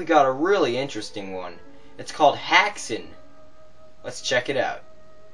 got a really interesting one. It's called Häxan. Let's check it out.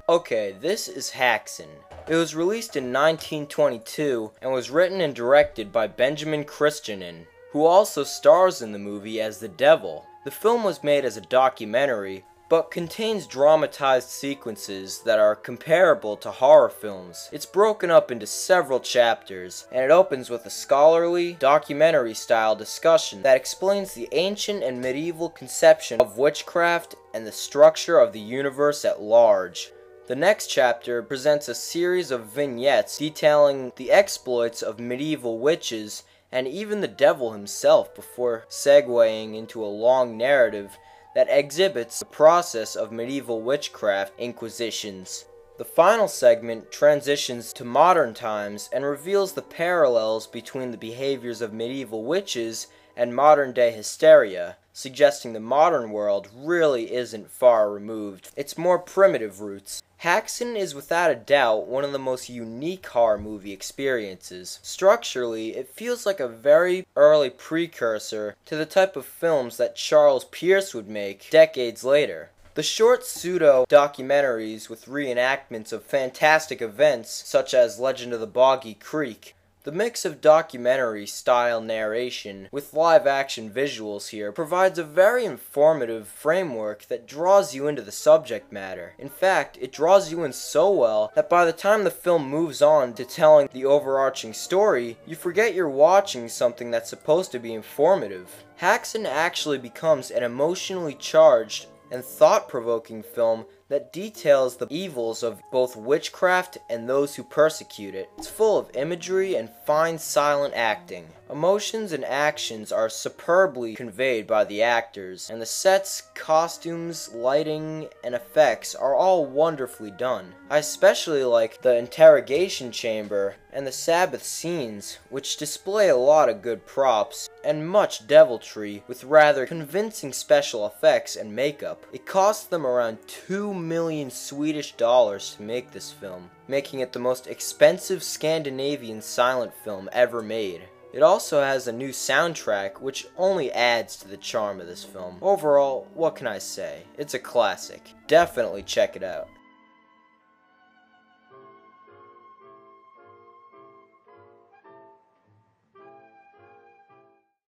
Okay, this is Häxan. It was released in 1922 and was written and directed by Benjamin Christianen, who also stars in the movie as the devil. The film was made as a documentary, but contains dramatized sequences that are comparable to horror films. It's broken up into several chapters, and it opens with a scholarly, documentary-style discussion that explains the ancient and medieval conception of witchcraft and the structure of the universe at large. The next chapter presents a series of vignettes detailing the exploits of medieval witches and even the devil himself before segueing into a long narrative that exhibits the process of medieval witchcraft inquisitions. The final segment transitions to modern times and reveals the parallels between the behaviors of medieval witches and modern-day hysteria, suggesting the modern world really isn't far removed. It's more primitive roots. Häxan is without a doubt one of the most unique horror movie experiences. Structurally, it feels like a very early precursor to the type of films that Charles Pierce would make decades later. The short pseudo-documentaries with reenactments of fantastic events such as Legend of the Boggy Creek. The mix of documentary-style narration with live-action visuals here provides a very informative framework that draws you into the subject matter. In fact, it draws you in so well that by the time the film moves on to telling the overarching story, you forget you're watching something that's supposed to be informative. Häxan actually becomes an emotionally charged and thought-provoking film that details the evils of both witchcraft and those who persecute it. It's full of imagery and fine silent acting. Emotions and actions are superbly conveyed by the actors, and the sets, costumes, lighting, and effects are all wonderfully done. I especially like the interrogation chamber and the Sabbath scenes, which display a lot of good props and much deviltry with rather convincing special effects and makeup. It cost them around 2 million Swedish dollars to make this film, making it the most expensive Scandinavian silent film ever made. It also has a new soundtrack, which only adds to the charm of this film. Overall, what can I say? It's a classic. Definitely check it out.